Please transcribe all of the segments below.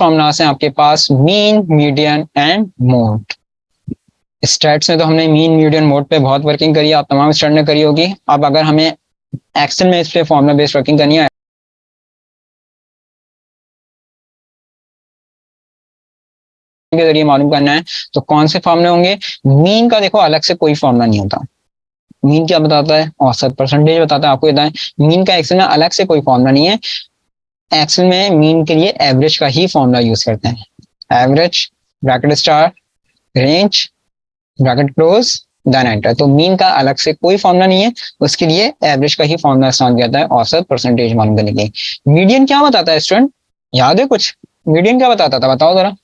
Formulas हैं आपके पास, mean, median and mode. Stats में तो हमने मीन, मीडियन, मोड पे बहुत वर्किंग करी है, आप तमाम स्टूडेंट ने करी होगी। अब अगर हमें एक्सेल में इस पे फॉर्मूला बेस्ड वर्किंग करनी है के जरिए मालूम करना है तो कौन से फॉर्मूले होंगे। मीन का देखो अलग से कोई फॉर्मूला नहीं होता। मीन क्या बताता है? औसत, परसेंटेज बताता है। आपको ये मीन का एक्सेल में अलग से कोई फॉर्मूला नहीं है। एक्सेल में मीन के लिए एवरेज का ही फॉर्मूला यूज करते हैं। Average, bracket start, range, bracket close, then enter. तो मीन का अलग से कोई फॉर्मूला नहीं है, उसके लिए एवरेज का ही फॉर्मूला इस्तेमाल किया जाता है औसत, परसेंटेज मालूम करने के लिए। मीडियन क्या बताता है स्टूडेंट? याद है कुछ? मीडियन क्या बताता था, बताओ जरा।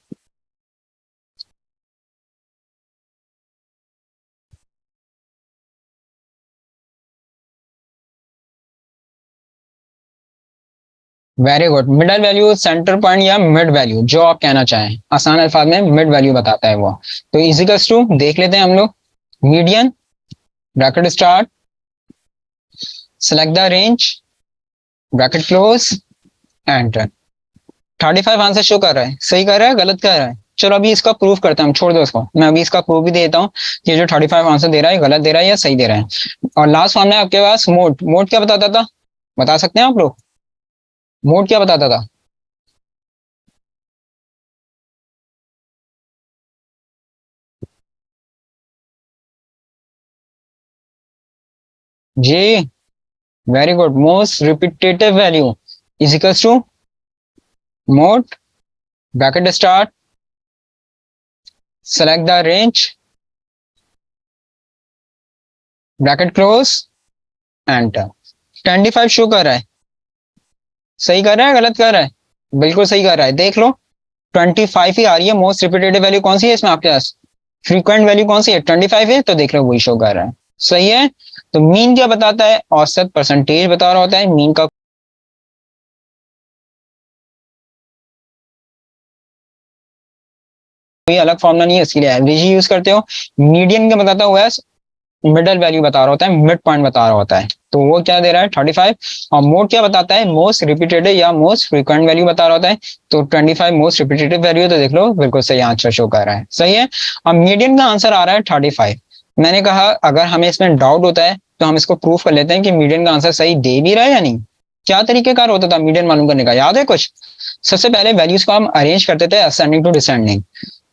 Very good, middle value, centre point या मिड वैल्यू, जो आप कहना चाहें, आसान अल्फाज में मिड वैल्यू बताता है वो। तो इजिकल्स टू देख लेते हैं हम लोग। Median, bracket start, select the range, bracket close, enter. 35 answer show कर रहा है, सही कर रहा है, गलत कर रहा है? चलो अभी इसका प्रूफ करते हैं हम, छोड़ दो इसको, मैं अभी इसका प्रूफ भी देता हूँ कि जो 35 आंसर दे रहा है गलत दे रहा है या सही दे रहा है। और लास्ट फॉर्म है आपके पास मोड। मोड क्या बताता था, बता सकते हैं आप लोग? मोड क्या बताता था? जी, very good, most repetitive value is equals to mode, bracket start, select the range, bracket close, enter. 25 show कर रहा है, सही कर रहा है, गलत कर रहा है? बिल्कुल सही कर रहा है, देख लो 25 ही आ रही है। मोस्ट रिपीटेटिव वैल्यू कौन सी है इसमें आपके पास? फ्रीक्वेंट वैल्यू कौन सी है? 25 है, तो देख लो वही शो कर रहा है, सही है। तो मीन क्या बताता है? औसत, परसेंटेज बता रहा होता है। मीन का कोई अलग फॉर्मूला नहीं है, इसके लिए एवरेज ही यूज करते हो। मीडियन क्या बताता हुआ है? मिडल वैल्यू बता रहा होता है, मिड पॉइंट बता रहा होता है, तो वो क्या दे रहा है? 35। और मोड क्या बताता है? मोस्ट रिपीटेड या मोस्ट फ्रीक्वेंट वैल्यू बता रहा होता है, तो 25 मोस्ट रिपीटेटिव वैल्यू, तो देख लो बिल्कुल सही आंसर शो कर रहा है, सही है। और मीडियन का आंसर आ रहा है 35। मैंने कहा अगर हमें इसमें डाउट होता है तो हम इसको प्रूफ कर लेते हैं कि मीडियन का आंसर सही दे भी रहा है या नहीं। क्या तरीकेकार होता था मीडियन मालूम करने का, याद है कुछ? सबसे पहले वैल्यूज को हम अरेंज करते थे असेंडिंग टू डिसेंडिंग।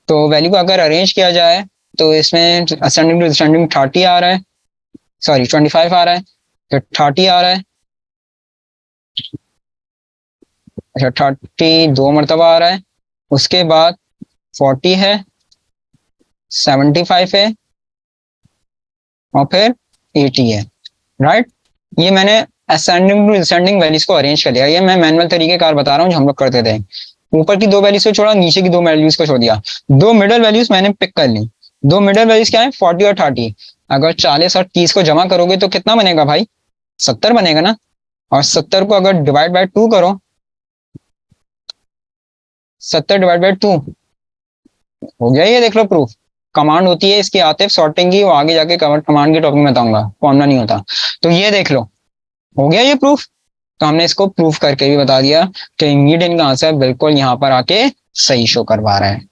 तो वैल्यू को अगर अरेंज किया जाए तो इसमें असेंडिंग टू डिसेंडिंग 30 आ रहा है, सॉरी 25 आ रहा है, फिर 30 आ रहा है, अच्छा 30 दो मरतबा आ रहा है, उसके बाद 40 है, 75 है, और फिर 80 है, राइट। ये मैंने असेंडिंग टू डिसेंडिंग वैल्यूज को अरेंज कर लिया। ये मैं मैनुअल तरीके कार बता रहा हूँ जो हम लोग करते थे। ऊपर की दो वैल्यूज को छोड़ा, नीचे की दो वैल्यूज को छोड़ दिया। दो मिडल वैल्यूज मैंने पिक कर ली। दो मिडल वैल्यूज क्या है? 40 और 30। अगर 40 और 30 को जमा करोगे तो कितना बनेगा भाई? 70 बनेगा ना। और 70 को अगर डिवाइड बाय 2 करो, 70 डिवाइड बाय 2 हो गया। ये देख लो प्रूफ। कमांड होती है इसकी आतिफ सॉर्टिंग की, वो आगे जाके कमांड के टॉपिक में बताऊंगा, फॉर्मूला नहीं होता। तो ये देख लो, हो गया ये प्रूफ। तो हमने इसको प्रूफ करके भी बता दिया कि मीडियन का आंसर बिल्कुल यहाँ पर आके सही शो करवा रहा है।